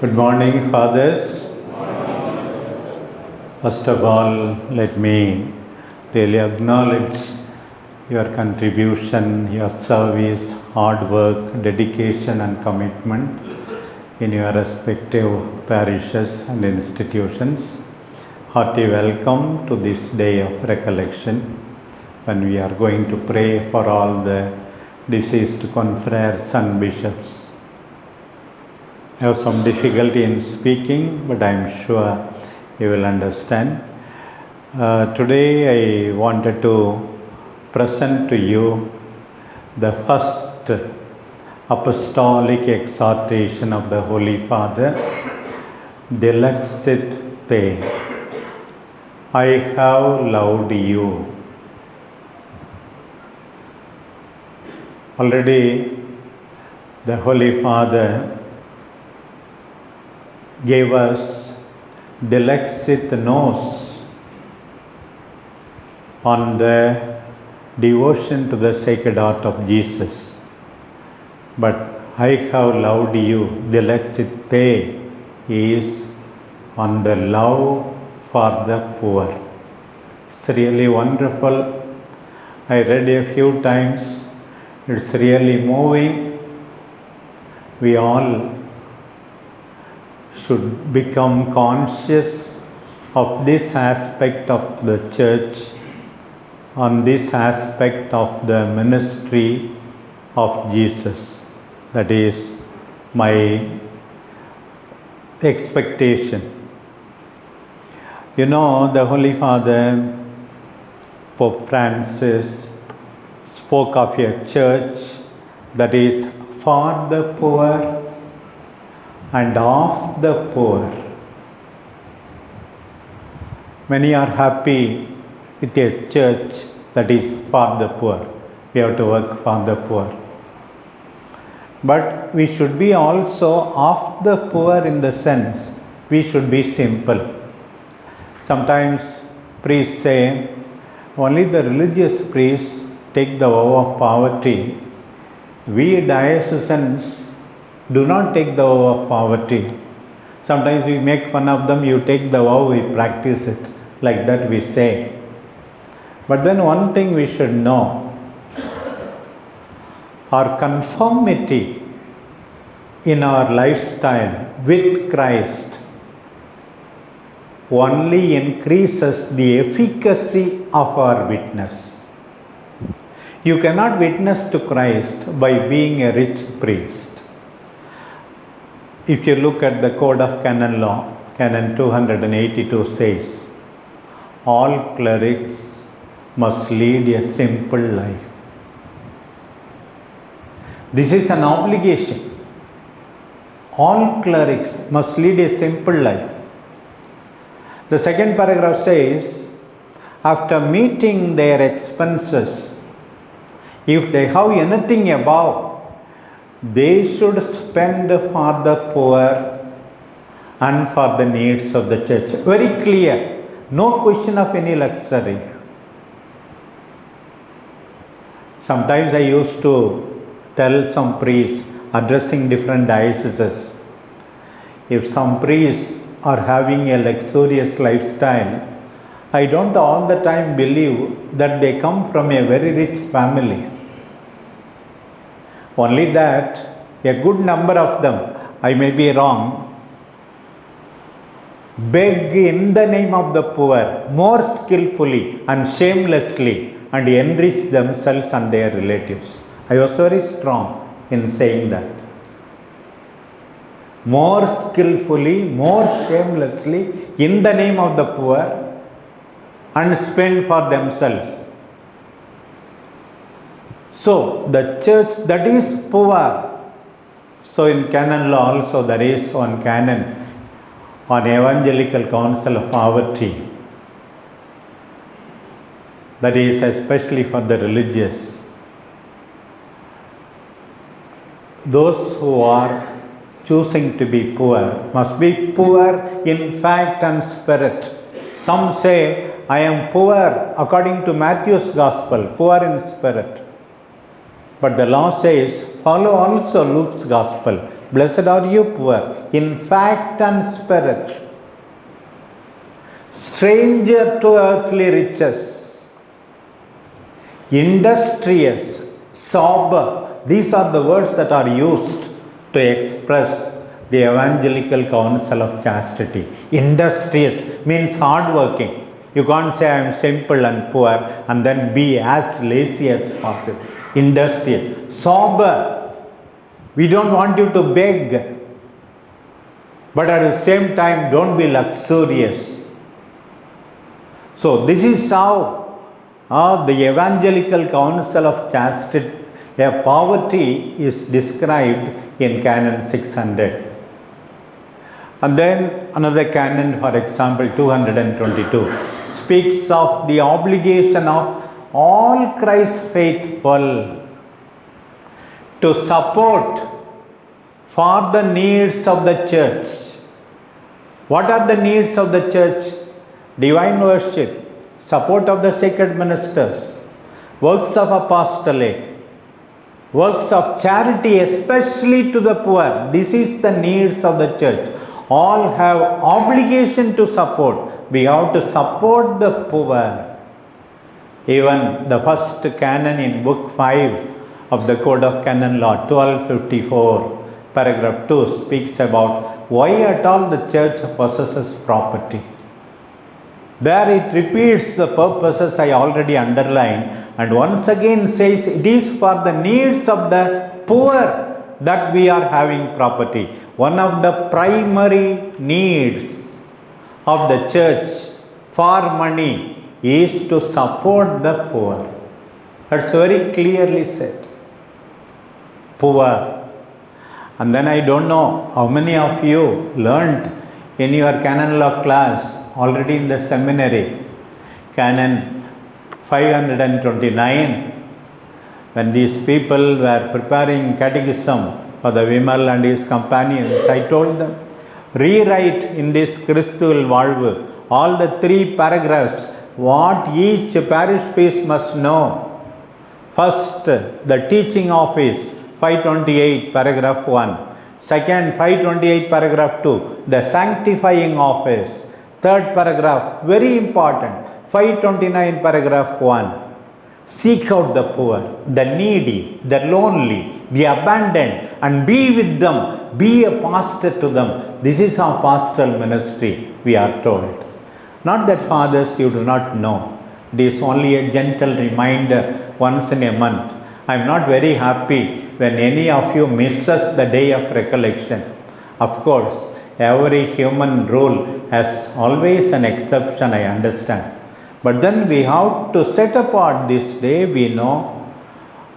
Good morning, fathers. First of all, let me really acknowledge your contribution, your service, hard work, dedication and commitment in your respective parishes and institutions. Hearty welcome to this day of recollection, when we are going to pray for all the deceased confreres and bishops. I have some difficulty in speaking, but I am sure you will understand. Today I wanted to present to you the first Apostolic Exhortation of the Holy Father, Dilexi te. I have loved you. Already the Holy Father gave us Dilexi nos on the devotion to the Sacred Heart of Jesus. But I have loved you, Dilexi te, is on the love for the poor. It's really wonderful. I read a few times. It's really moving. We all should become conscious of this aspect of the church, on this aspect of the ministry of Jesus. That is my expectation. You know, the Holy Father, Pope Francis, spoke of a church that is for the poor and of the poor. Many are happy with a church that is for the poor. We have to work for the poor. But we should be also of the poor in the sense we should be simple. Sometimes priests say only the religious priests take the vow of poverty. We diocesans do not take the vow of poverty. Sometimes we make fun of them. You take the vow, we practice it. Like that we say. But then one thing we should know. Our conformity in our lifestyle with Christ only increases the efficacy of our witness. You cannot witness to Christ by being a rich priest. If you look at the Code of Canon Law, Canon 282 says, all clerics must lead a simple life. This is an obligation. All clerics must lead a simple life. The second paragraph says, after meeting their expenses, if they have anything above, they should spend for the poor and for the needs of the church. Very clear. No question of any luxury. Sometimes I used to tell some priests addressing different dioceses, if some priests are having a luxurious lifestyle, I don't all the time believe that they come from a very rich family. Only that a good number of them, I may be wrong, beg in the name of the poor more skillfully and shamelessly and enrich themselves and their relatives. I was very strong in saying that. More skillfully, more shamelessly, in the name of the poor and spend for themselves. So, the church that is poor, so in canon law also there is one canon on evangelical counsel of poverty, that is especially for the religious. Those who are choosing to be poor must be poor in fact and spirit. Some say, I am poor according to Matthew's Gospel, poor in spirit. But the law says, follow also Luke's Gospel, Blessed are you poor in fact and spirit, stranger to earthly riches, industrious, sober. These are the words that are used to express the evangelical counsel of chastity. Industrious means hardworking. You can't say I am simple and poor and then be as lazy as possible. Industrious. Sober. We don't want you to beg. But at the same time, don't be luxurious. So this is how the evangelical counsel of chastity, poverty is described in Canon 600. And then another canon, for example, 222, speaks of the obligation of all Christ's faithful to support for the needs of the church. What are the needs of the church? Divine worship, support of the sacred ministers, works of apostolic, works of charity, especially to the poor. This is the needs of the church. All have obligation to support. We have to support the poor. Even the first canon in book 5 of the Code of Canon Law, 1254, paragraph 2, speaks about why at all the church possesses property. There it repeats the purposes I already underlined and once again says it is for the needs of the poor that we are having property. One of the primary needs of the church for money is to support the poor. That's very clearly said. Poor. And then I don't know how many of you learnt in your canon law class already in the seminary, Canon 529, when these people were preparing catechism for the Vimal and his companions, I told them, rewrite in this Christual Valvu all the 3 paragraphs, what each parish priest must know. First, the teaching office, 528, paragraph 1. Second, 528, paragraph 2, the sanctifying office. Third paragraph, very important, 529, paragraph 1. Seek out the poor, the needy, the lonely, the abandoned, and be with them. Be a pastor to them. This is our pastoral ministry, we are told. Not that fathers you do not know. It is only a gentle reminder once in a month. I am not very happy when any of you misses the day of recollection. Of course, every human rule has always an exception, I understand. But then we have to set apart this day, we know.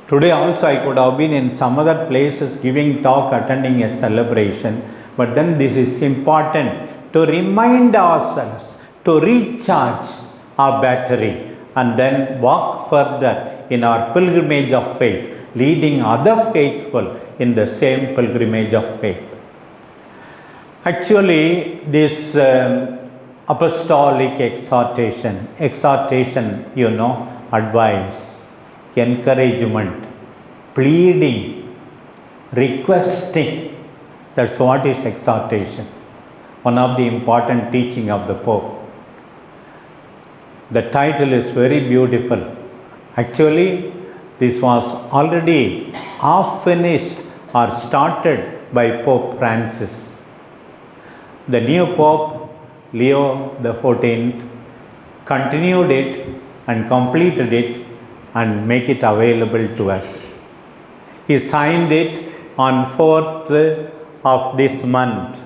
Today also I could have been in some other places giving talk, attending a celebration. But then this is important to remind ourselves, to recharge our battery and then walk further in our pilgrimage of faith, leading other faithful in the same pilgrimage of faith. Actually, this apostolic exhortation, advice, encouragement, pleading, requesting, that's what is exhortation. One of the important teaching of the Pope. The title is very beautiful. Actually, this was already half finished or started by Pope Francis. The new Pope, Leo XIV, continued it and completed it and make it available to us. He signed it on 4th of this month,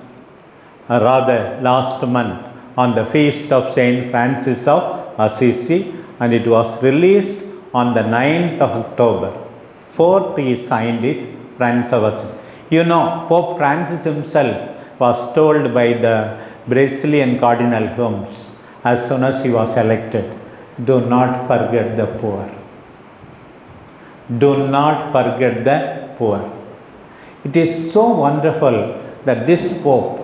last month, on the feast of Saint Francis of Assisi, and it was released on the 9th of October. 4th he signed it, Francis of Assisi. You know, Pope Francis himself was told by the Brazilian Cardinal Holmes, as soon as he was elected, do not forget the poor. Do not forget the poor. It is so wonderful that this Pope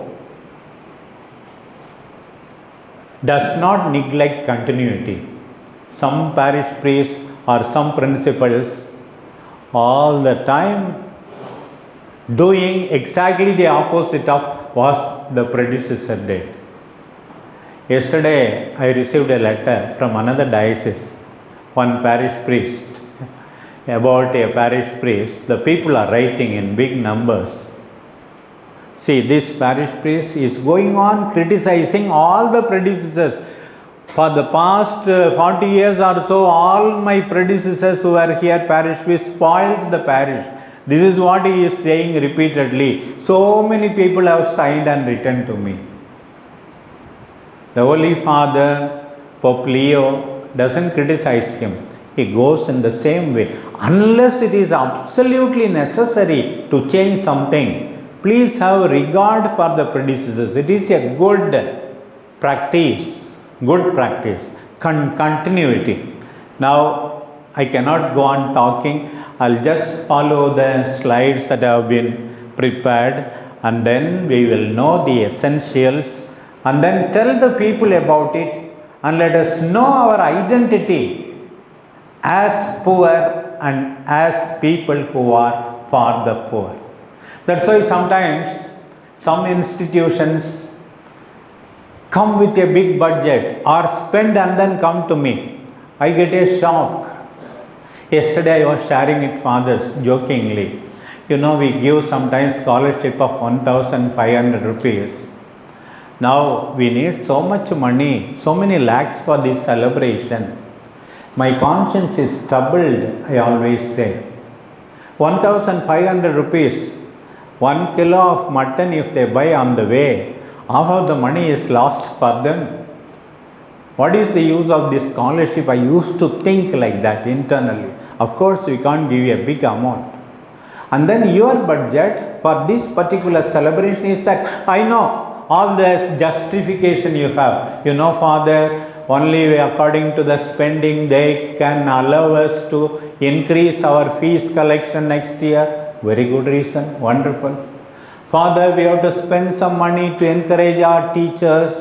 does not neglect continuity. Some parish priests or some principals all the time doing exactly the opposite of what the predecessor did. Yesterday, I received a letter from another diocese, one parish priest, about a parish priest. The people are writing in big numbers. See, this parish priest is going on criticizing all the predecessors. For the past 40 years or so, all my predecessors who were here, parish priests, spoiled the parish. This is what he is saying repeatedly. So many people have signed and written to me. The Holy Father, Pope Leo, doesn't criticize him. He goes in the same way. Unless it is absolutely necessary to change something, please have regard for the predecessors. It is a good practice, continuity. Now, I cannot go on talking. I'll just follow the slides that have been prepared, and then we will know the essentials, and then tell the people about it, and let us know our identity as poor and as people who are for the poor. That's why sometimes some institutions come with a big budget or spend and then come to me. I get a shock. Yesterday I was sharing with fathers jokingly. We give sometimes scholarship of 1,500 rupees. Now we need so much money, so many lakhs for this celebration. My conscience is troubled, I always say. 1,500 rupees, 1 kilo of mutton if they buy on the way, half of the money is lost for them. What is the use of this scholarship? I used to think like that internally. Of course, we can't give you a big amount. And then your budget for this particular celebration is that, I know all the justification you have. Father, only according to the spending they can allow us to increase our fees collection next year. Very good reason, wonderful. Father, we have to spend some money to encourage our teachers.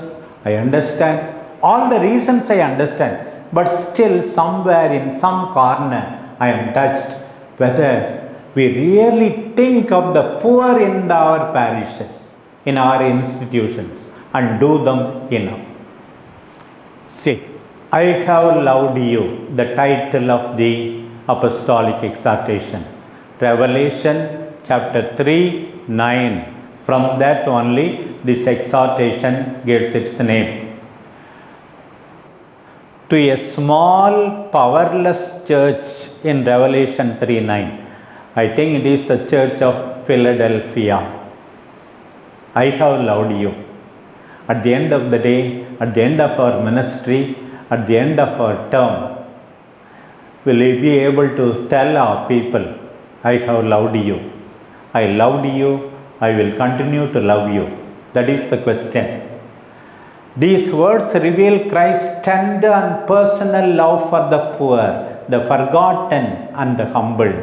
I understand. All the reasons I understand. But still somewhere in some corner I am touched whether we really think of the poor in our parishes, in our institutions, and do them enough. See, I have loved you, the title of the Apostolic Exhortation. Revelation chapter 3, 9. From that only this exhortation gets its name. To a small, powerless church in Revelation 3, 9. I think it is the church of Philadelphia. I have loved you. At the end of the day, at the end of our ministry, at the end of our term, will we be able to tell our people, I have loved you. I loved you. I will continue to love you. That is the question. These words reveal Christ's tender and personal love for the poor, the forgotten and the humbled.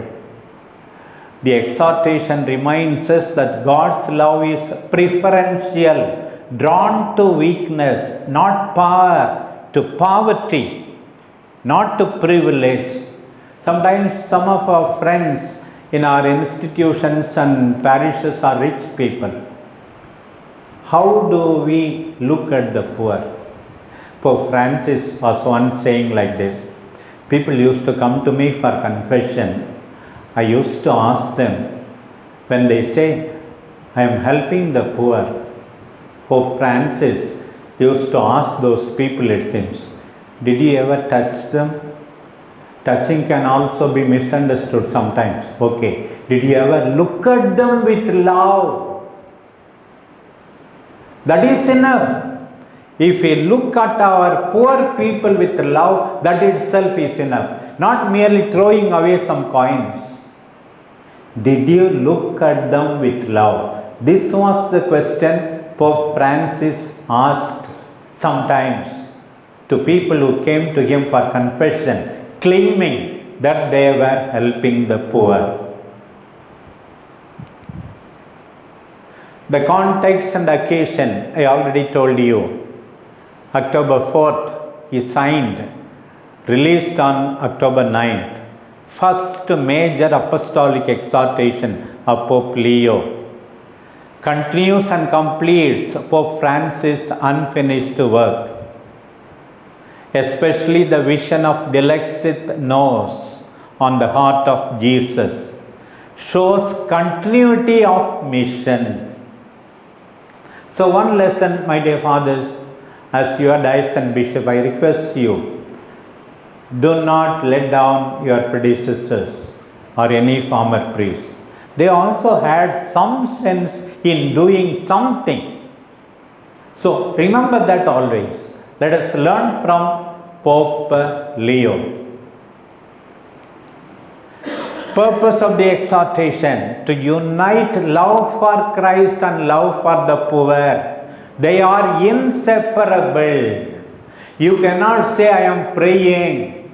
The exhortation reminds us that God's love is preferential, drawn to weakness, not power, to poverty, not to privilege. Sometimes some of our friends in our institutions and parishes are rich people. How do we look at the poor? Pope Francis was once saying like this. People used to come to me for confession. I used to ask them, when they say, I am helping the poor, Pope Francis used to ask those people, it seems, did you ever touch them? Touching can also be misunderstood sometimes. Okay. Did you ever look at them with love? That is enough. If we look at our poor people with love, that itself is enough. Not merely throwing away some coins. Did you look at them with love? This was the question Pope Francis asked sometimes to people who came to him for confession, claiming that they were helping the poor. The context and occasion, I already told you. October 4th, he signed, released on October 9th. First major apostolic exhortation of Pope Leo continues and completes Pope Francis' unfinished work, especially the vision of Dilexi nose on the heart of Jesus, shows continuity of mission. So one lesson, my dear fathers, as your diocesan bishop, I request you, do not let down your predecessors or any former priest. They also had some sense in doing something. So remember that always. Let us learn from Pope Leo. Purpose of the exhortation: to unite love for Christ and love for the poor. They are inseparable. You cannot say, I am praying,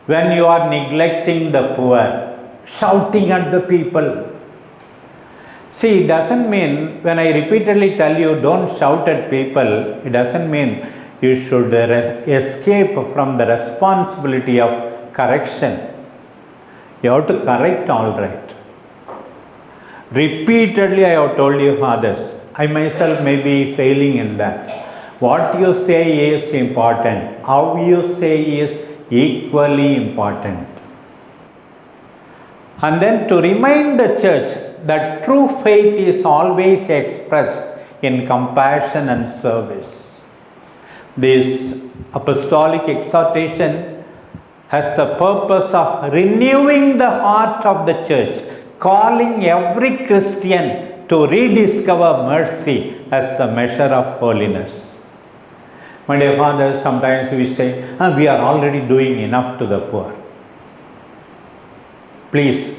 when you are neglecting the poor, shouting at the people. See, it doesn't mean, when I repeatedly tell you don't shout at people, it doesn't mean you should escape from the responsibility of correction. You have to correct, all right. Repeatedly I have told you, fathers, I myself may be failing in that. What you say is important. How you say is equally important. And then to remind the church that true faith is always expressed in compassion and service. This apostolic exhortation has the purpose of renewing the heart of the church, calling every Christian to rediscover mercy as the measure of holiness. My dear fathers, sometimes we say, we are already doing enough to the poor. Please,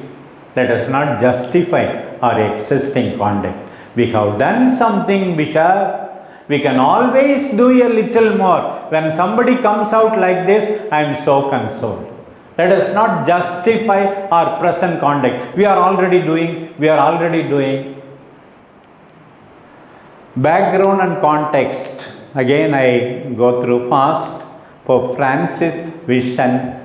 let us not justify our existing conduct. We have done something, Bishop. We can always do a little more. When somebody comes out like this, I am so consoled. Let us not justify our present conduct. We are already doing. Background and context. Again, I go through fast. Pope Francis' vision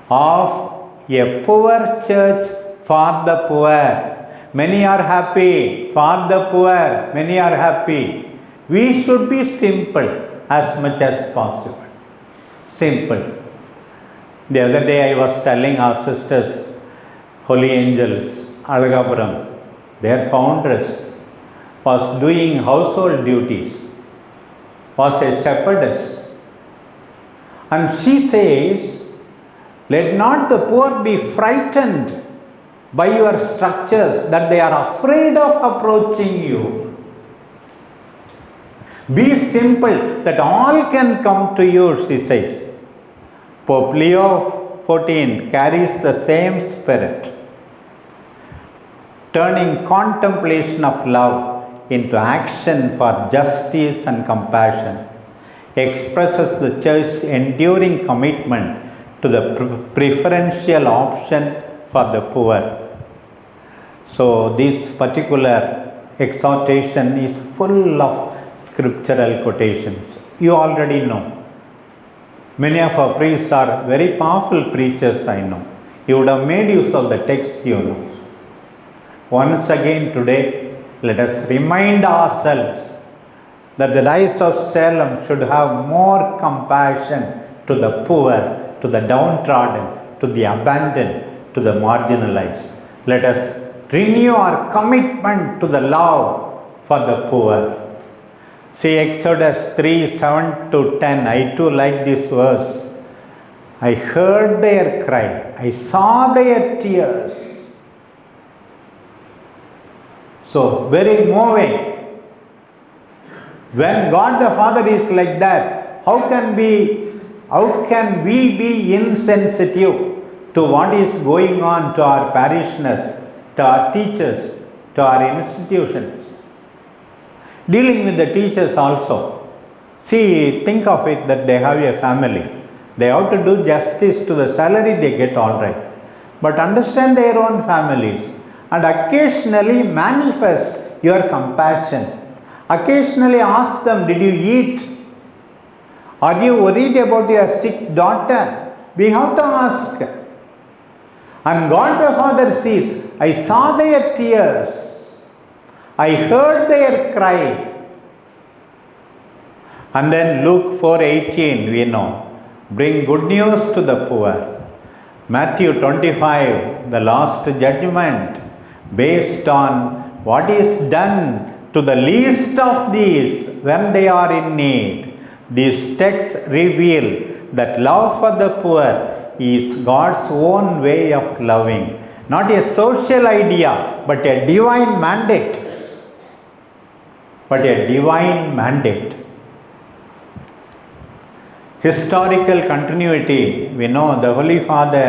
of a poor church for the poor. Many are happy. For the poor, many are happy. We should be simple as much as possible. Simple. The other day I was telling our sisters, Holy Angels, Alagapuram, their foundress was doing household duties, was a shepherdess. And she says, let not the poor be frightened by your structures, that they are afraid of approaching you. Be simple, that all can come to you, she says. Pope Leo XIV carries the same spirit, turning contemplation of love into action for justice and compassion, expresses the Church's enduring commitment to the preferential option for the poor. So this particular exhortation is full of scriptural quotations. You already know. Many of our priests are very powerful preachers, I know. You would have made use of the text, you know. Once again today, let us remind ourselves that the Diocese of Salem should have more compassion to the poor, to the downtrodden, to the abandoned, to the marginalized. Let us renew our commitment to the love for the poor. See Exodus 3, 7 to 10. I too like this verse. I heard their cry. I saw their tears. So, very moving. When God the Father is like that, how can we be insensitive to what is going on to our parishioners, to our teachers, to our institutions? Dealing with the teachers also. See, think of it that they have a family. They have to do justice to the salary they get, all right. But understand their own families and occasionally manifest your compassion. Occasionally ask them, did you eat? Are you worried about your sick daughter? We have to ask. And God the Father sees, I saw their tears. I heard their cry. And then Luke 4:18, we know, bring good news to the poor. Matthew 25, the last judgment, based on what is done to the least of these when they are in need. These texts reveal that love for the poor is God's own way of loving. Not a social idea, but a divine mandate. Historical continuity. We know the Holy Father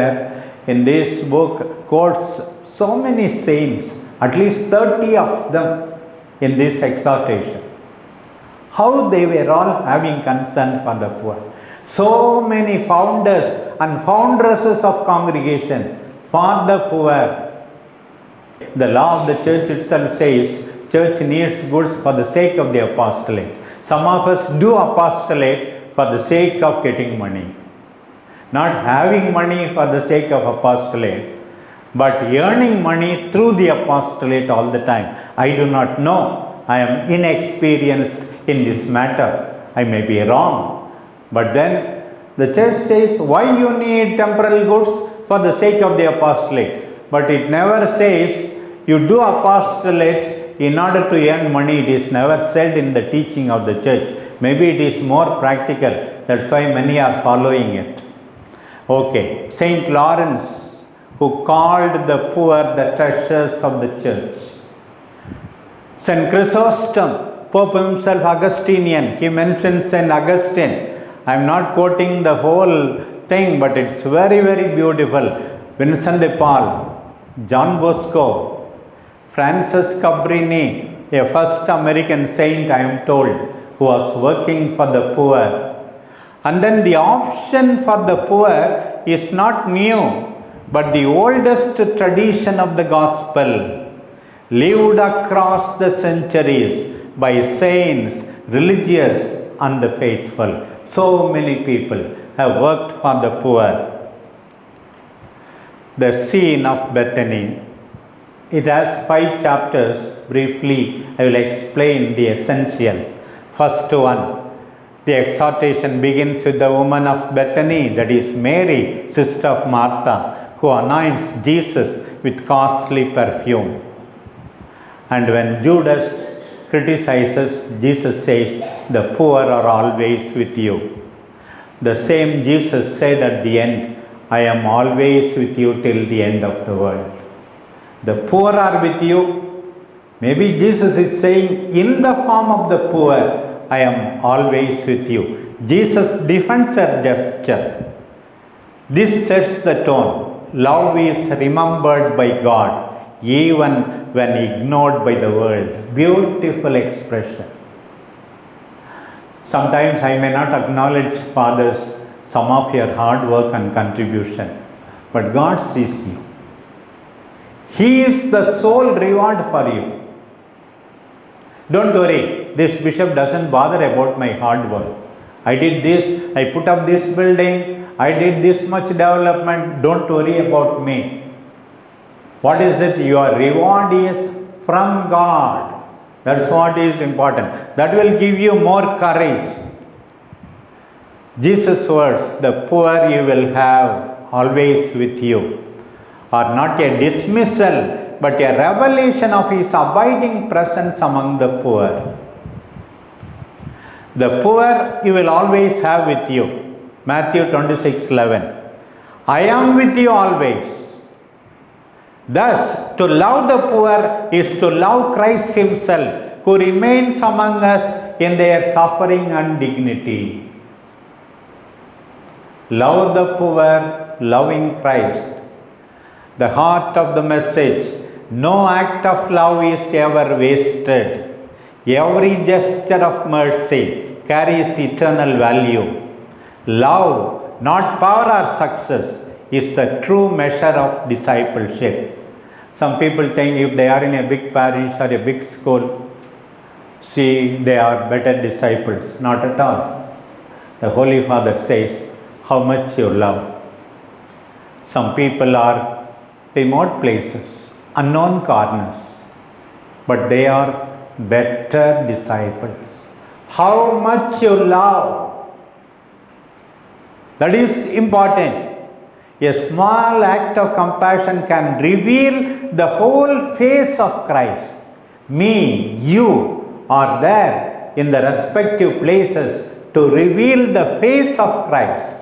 in this book quotes so many saints, at least 30 of them in this exhortation. How they were all having concern for the poor. So many founders and foundresses of congregation for the poor. The law of the church itself says, church needs goods for the sake of the apostolate. Some of us do apostolate for the sake of getting money. Not having money for the sake of apostolate, but earning money through the apostolate all the time. I do not know. I am inexperienced in this matter. I may be wrong. But then the church says, why you need temporal goods? For the sake of the apostolate. But it never says, you do apostolate in order to earn money. It is never said in the teaching of the church. Maybe it is more practical. That's why many are following it. Okay. Saint Lawrence, who called the poor the treasures of the church. Saint Chrysostom, Pope himself Augustinian, he mentions Saint Augustine. I am not quoting the whole thing, but it's very, very beautiful. Vincent de Paul, John Bosco, Francis Cabrini, a first American saint, I am told, who was working for the poor. And then the option for the poor is not new, but the oldest tradition of the gospel, lived across the centuries by saints, religious and the faithful. So many people have worked for the poor. The scene of Bethany. It has 5 chapters. Briefly, I will explain the essentials. First one, the exhortation begins with the woman of Bethany, that is Mary, sister of Martha, who anoints Jesus with costly perfume. And when Judas criticizes, Jesus says, the poor are always with you. The same Jesus said at the end, I am always with you till the end of the world. The poor are with you. Maybe Jesus is saying, in the form of the poor, I am always with you. Jesus defends her gesture. This sets the tone. Love is remembered by God, even when ignored by the world. Beautiful expression. Sometimes I may not acknowledge, fathers, some of your hard work and contribution, but God sees you. He is the sole reward for you. Don't worry, this bishop doesn't bother about my hard work. I did this, I put up this building, I did this much development, don't worry about me. What is it? Your reward is from God. That's what is important. That will give you more courage. Jesus' words, the poor you will have always with you, are not a dismissal, but a revelation of His abiding presence among the poor. The poor you will always have with you. Matthew 26:11. I am with you always. Thus, to love the poor is to love Christ Himself, who remains among us in their suffering and dignity. Love the poor, loving Christ. The heart of the message, no act of love is ever wasted. Every gesture of mercy carries eternal value. Love, not power or success, is the true measure of discipleship. Some people think if they are in a big parish or a big school, see, they are better disciples. Not at all. The Holy Father says, how much you love. Some people are remote places, unknown corners, but they are better disciples. How much you love, that is important. A small act of compassion can reveal the whole face of Christ. Me, you are there in the respective places to reveal the face of Christ.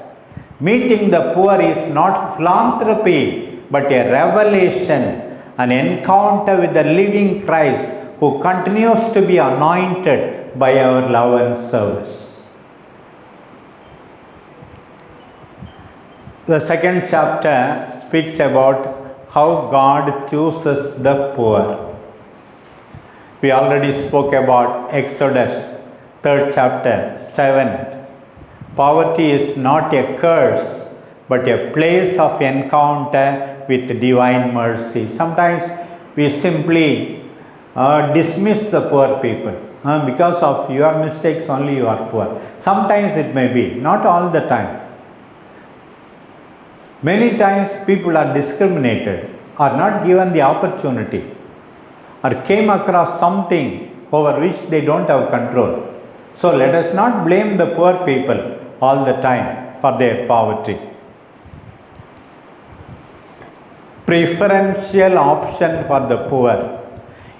Meeting the poor is not philanthropy, but a revelation, an encounter with the living Christ who continues to be anointed by our love and service. The second chapter speaks about how God chooses the poor. We already spoke about Exodus, 3rd chapter, 7th. Poverty is not a curse, but a place of encounter with divine mercy. Sometimes we simply dismiss the poor people. Because of your mistakes only you are poor. Sometimes it may be, not all the time. Many times people are discriminated, are not given the opportunity, or came across something over which they don't have control. So let us not blame the poor people all the time for their poverty. Preferential option for the poor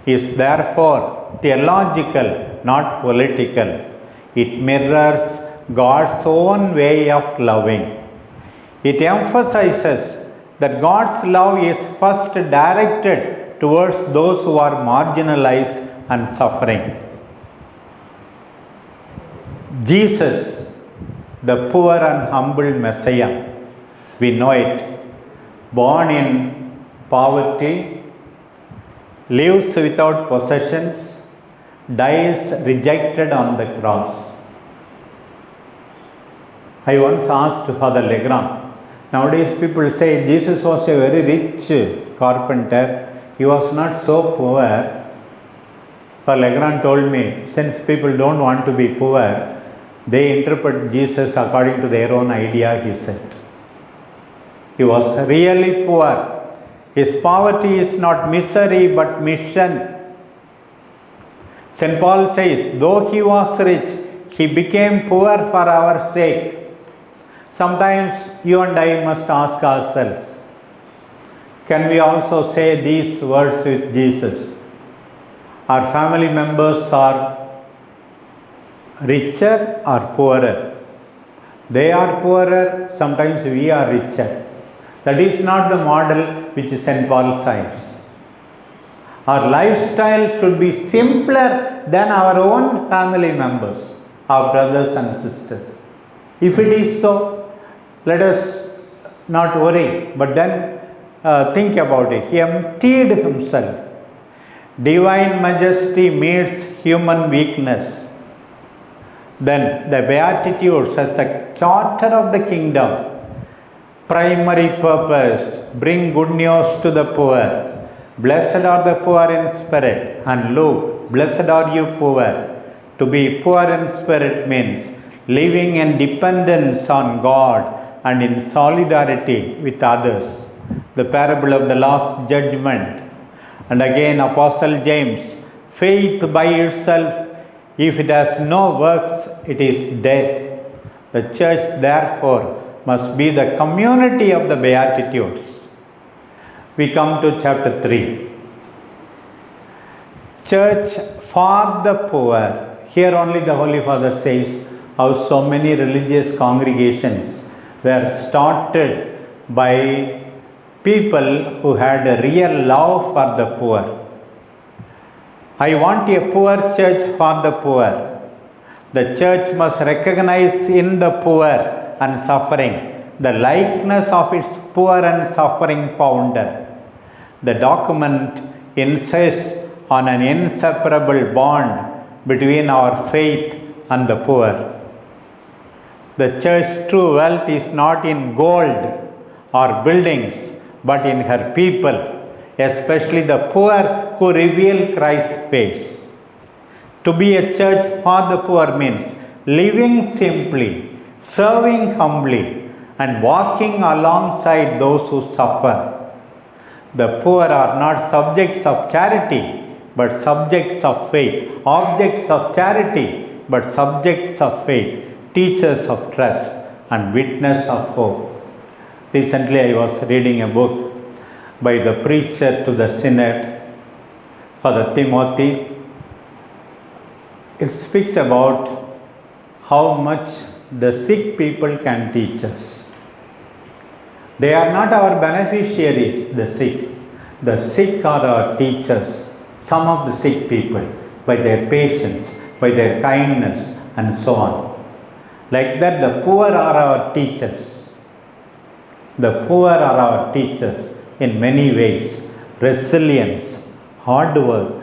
is therefore theological, not political. It mirrors God's own way of loving. It emphasizes that God's love is first directed towards those who are marginalized and suffering. Jesus, the poor and humble Messiah, we know it, born in poverty, lives without possessions, dies rejected on the cross. I once asked Father Legrand, nowadays people say Jesus was a very rich carpenter, he was not so poor. Father Legrand told me, since people don't want to be poor, they interpret Jesus according to their own idea, he said. He was really poor. His poverty is not misery but mission. St. Paul says, though he was rich, he became poor for our sake. Sometimes you and I must ask ourselves, can we also say these words with Jesus? Our family members are richer or poorer? They are poorer, sometimes we are richer. That is not the model which St. Paul cites. Our lifestyle should be simpler than our own family members, our brothers and sisters. If it is so, let us not worry, but then think about it. He emptied himself. Divine majesty meets human weakness. Then the beatitudes as the charter of the kingdom. Primary purpose, bring good news to the poor. Blessed are the poor in spirit. And Luke, blessed are you poor. To be poor in spirit means living in dependence on God and in solidarity with others. The parable of the last judgment. And again Apostle James, faith by itself, if it has no works, it is dead. The church therefore must be the community of the Beatitudes. We come to chapter 3. Church for the poor. Here only the Holy Father says how so many religious congregations were started by people who had a real love for the poor. I want a poor church for the poor. The church must recognize in the poor and suffering the likeness of its poor and suffering founder. The document insists on an inseparable bond between our faith and the poor. The church's true wealth is not in gold or buildings, but in her people, especially the poor who reveal Christ's face. To be a church for the poor means living simply, serving humbly, and walking alongside those who suffer. The poor are not subjects of charity, but subjects of faith. Objects of charity, but subjects of faith. Teachers of trust and witness of hope. Recently I was reading a book by the preacher to the synod, Father Timothy. It speaks about how much the sick people can teach us. They are not our beneficiaries, the sick. The sick are our teachers. Some of the sick people, by their patience, by their kindness, and so on. Like that, the poor are our teachers. The poor are our teachers in many ways. Resilience, hard work,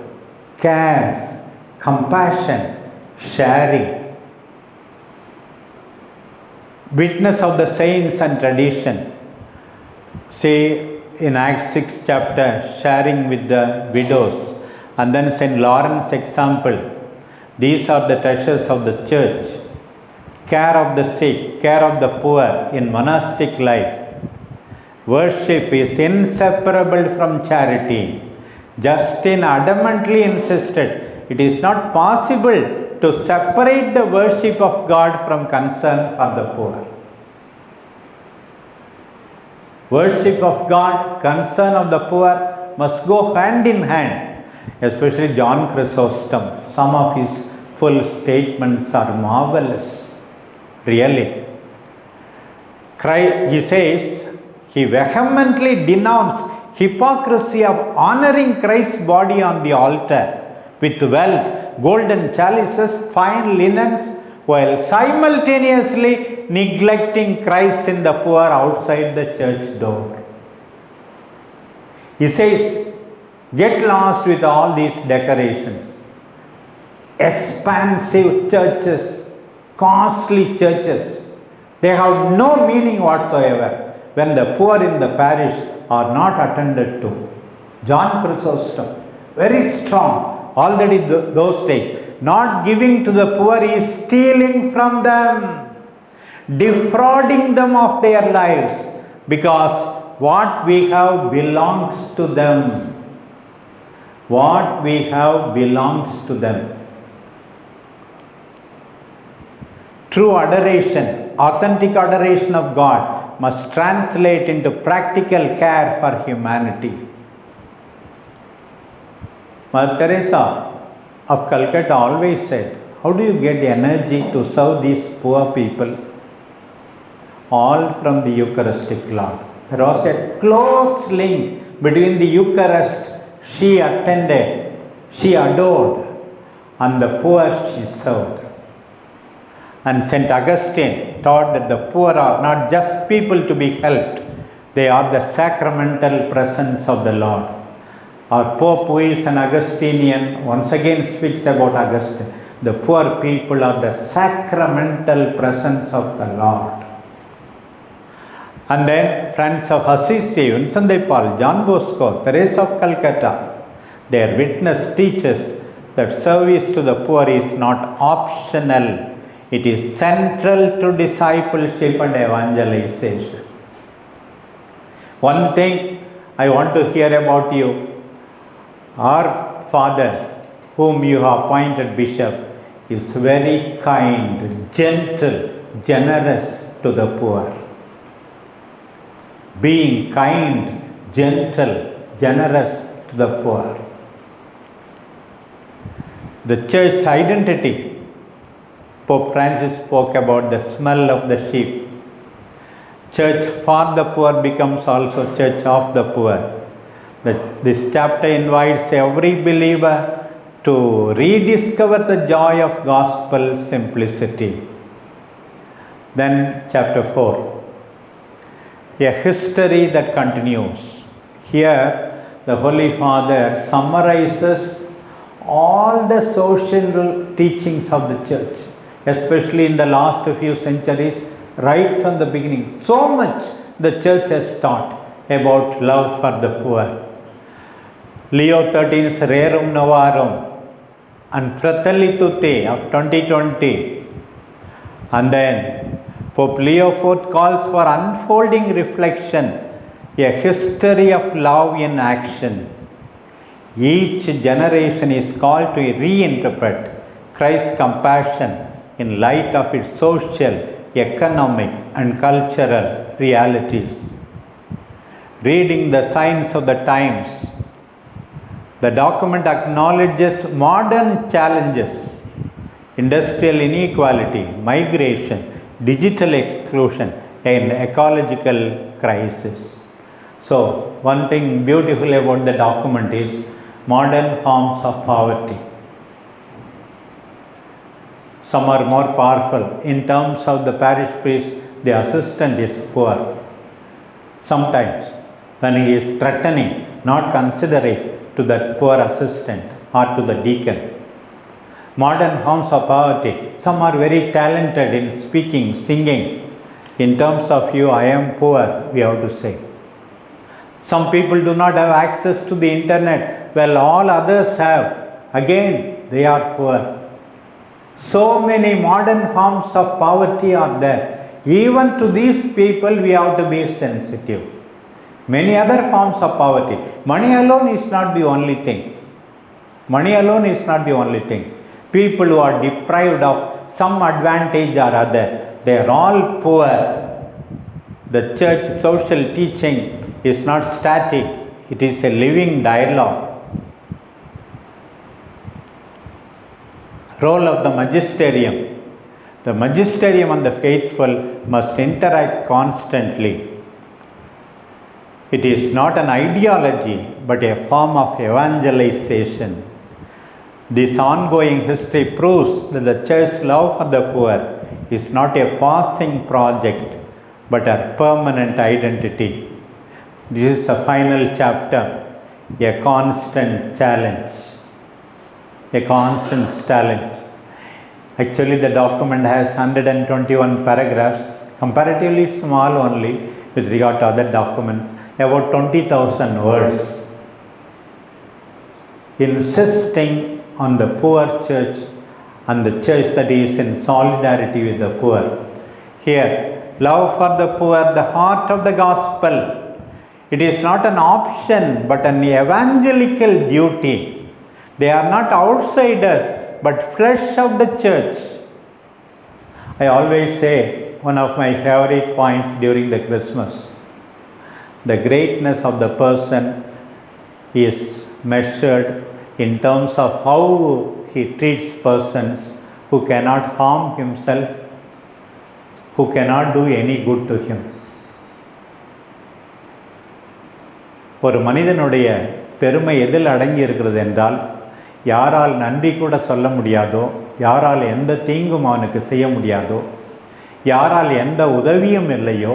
care, compassion, sharing. Witness of the saints and tradition. Say in Acts 6 chapter, sharing with the widows. And then St. Lawrence example. These are the treasures of the church. Care of the sick, care of the poor in monastic life. Worship is inseparable from charity. Justin adamantly insisted it is not possible to separate the worship of God from concern for the poor. Worship of God, concern of the poor must go hand in hand. Especially John Chrysostom. Some of his full statements are marvelous. Really. He says, he vehemently denounced hypocrisy of honoring Christ's body on the altar with wealth, golden chalices, fine linens, while simultaneously neglecting Christ in the poor outside the church door. He says, get lost with all these decorations. Expansive churches, costly churches, they have no meaning whatsoever when the poor in the parish are not attended to. John Chrysostom, very strong, already those days. Not giving to the poor is stealing from them, defrauding them of their lives, because what we have belongs to them. What we have belongs to them. True adoration, authentic adoration of God must translate into practical care for humanity. Mother Teresa of Calcutta always said, how do you get energy to serve these poor people? All from the Eucharistic Lord. There was a close link between the Eucharist she attended, she adored, and the poor she served. And St. Augustine taught that the poor are not just people to be helped, they are the sacramental presence of the Lord. Our Pope, who is an Augustinian, once again speaks about Augustine. The poor people are the sacramental presence of the Lord. And then Francis of Assisi, Vincent de Paul, John Bosco, Teresa of Calcutta, their witness teaches that service to the poor is not optional. It is central to discipleship and evangelization. One thing I want to hear about you. Our Father, whom you have appointed bishop, is very kind, gentle, generous to the poor. Being kind, gentle, generous to the poor. The church identity. Pope Francis spoke about the smell of the sheep. Church for the poor becomes also church of the poor. This chapter invites every believer to rediscover the joy of gospel simplicity. Then chapter 4, a history that continues. Here the Holy Father summarizes all the social teachings of the church, especially in the last few centuries, right from the beginning. So much the church has taught about love for the poor. Leo XIII's Rerum Novarum and Fratelli Tutti of 2020. And then Pope Leo IV calls for unfolding reflection a history of love in action. Each generation is called to reinterpret Christ's compassion in light of its social, economic, and cultural realities. Reading the signs of the times, the document acknowledges modern challenges: industrial inequality, migration, digital exclusion, and ecological crisis. So, one thing beautiful about the document is modern forms of poverty. Some are more powerful. In terms of the parish priest, the assistant is poor. Sometimes, when he is threatening, not considerate to that poor assistant or to the deacon. Modern forms of poverty. Some are very talented in speaking, singing. In terms of you, I am poor, we have to say. Some people do not have access to the internet, while all others have. Again, they are poor. So many modern forms of poverty are there. Even to these people, we have to be sensitive. Many other forms of poverty. Money alone is not the only thing. Money alone is not the only thing. People who are deprived of some advantage or other, they are all poor. The church social teaching is not static, it is a living dialogue. Role of the magisterium. The magisterium and the faithful must interact constantly. It is not an ideology but a form of evangelization. This ongoing history proves that the church's love for the poor is not a passing project but a permanent identity. This is the final chapter, a constant challenge. A constant challenge. Actually, the document has 121 paragraphs, comparatively small only with regard to other documents, about 20,000 words, insisting on the poor church and the church that is in solidarity with the poor. Here, love for the poor, the heart of the gospel. It is not an option but an evangelical duty. They are not outsiders but flesh of the church. I always say one of my favorite points during the Christmas. The greatness of the person is measured in terms of how he treats persons who cannot harm himself, who cannot do any good to him. ஒரு மனிதனுடைய பெருமை எதில் அடங்கி இருக்கிறது என்றால், யாரால் நன்றி கூட சொல்ல முடியாதோ, யாரால் எந்த தீங்கும் அவனுக்கு செய்ய முடியாதோ, யாரால் எந்த உதவியும் இல்லையோ,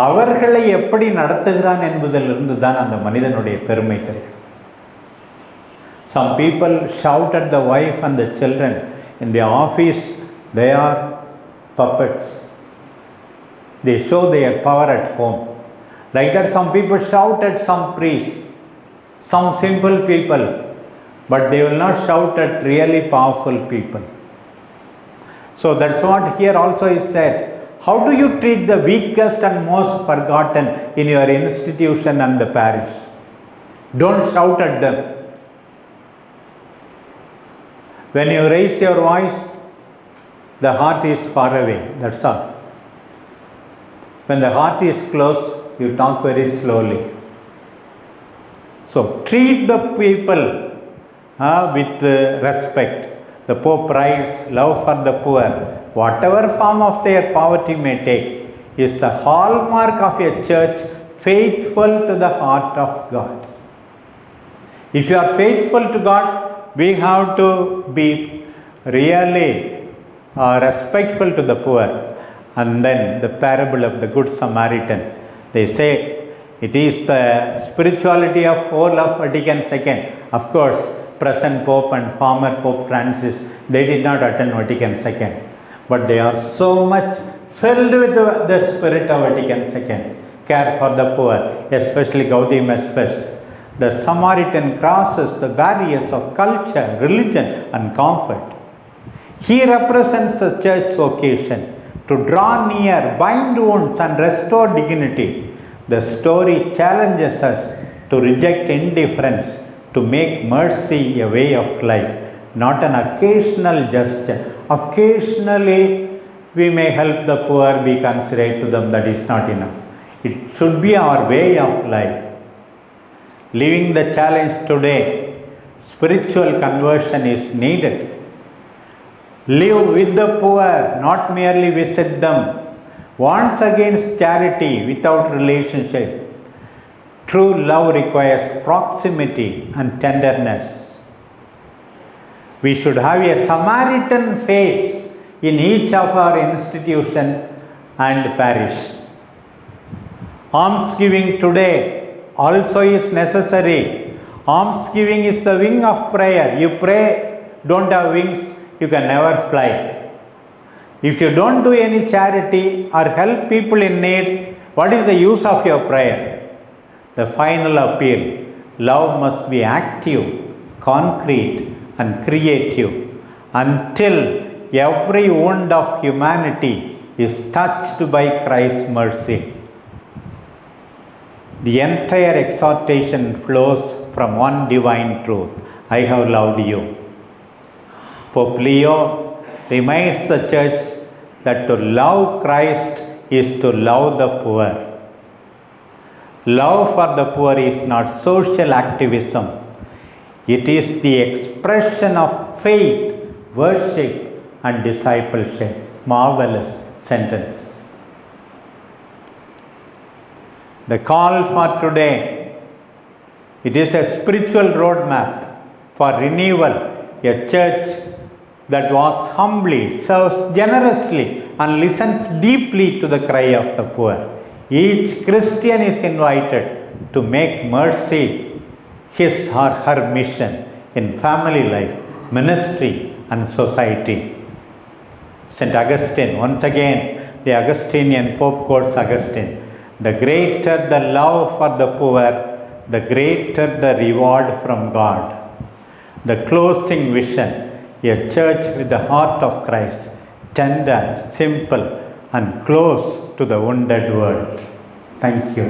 அவர்களை எப்படி நடத்துகிறான் என்பதிலிருந்து தான் அந்த மனிதனுடைய பெருமை தெரியும். Some people shout at the wife and the children. In the office, they are puppets. They show their power at home. Like that, some people shout at some priest, some simple people, but they will not shout at really powerful people. So that's what here also is said. How do you treat the weakest and most forgotten in your institution and the parish? Don't shout at them. When you raise your voice, the heart is far away, that's all. When the heart is close, you talk very slowly. So treat the people with respect. The Pope writes, love for the poor, whatever form of their poverty may take, is the hallmark of a church faithful to the heart of God. If you are faithful to God, we have to be really respectful to the poor. And then the parable of the Good Samaritan. They say it is the spirituality of whole of Vatican II. Of course, present Pope and former Pope Francis, they did not attend Vatican II. But they are so much filled with the spirit of Vatican II. Care for the poor, especially Gaudium et Spes. The Samaritan crosses the barriers of culture, religion and comfort. He represents the church's vocation to draw near, bind wounds and restore dignity. The story challenges us to reject indifference, to make mercy a way of life, not an occasional gesture. Occasionally we may help the poor, be considerate to them, that is not enough. It should be our way of life. Living the challenge today, spiritual conversion is needed. Live with the poor, not merely visit them. Warns against charity without relationship. True love requires proximity and tenderness. We should have a Samaritan face in each of our institution and parish. Almsgiving today also is necessary. Almsgiving is the wing of prayer. You pray, don't have wings, you can never fly. If you don't do any charity or help people in need, what is the use of your prayer? The final appeal, love must be active, concrete and creative until every wound of humanity is touched by Christ's mercy. The entire exhortation flows from one divine truth: I have loved you. Pope Leo reminds the Church that to love Christ is to love the poor. Love for the poor is not social activism. It is the expression of faith, worship and discipleship. Marvelous sentence. The call for today, it is a spiritual roadmap for renewal, a church that walks humbly, serves generously and listens deeply to the cry of the poor. Each Christian is invited to make mercy his or her mission in family life, ministry and society. St. Augustine, once again the Augustinian Pope quotes Augustine: the greater the love for the poor, the greater the reward from God. The closing vision: a church with the heart of Christ, tender, simple and close to the wounded world. Thank you.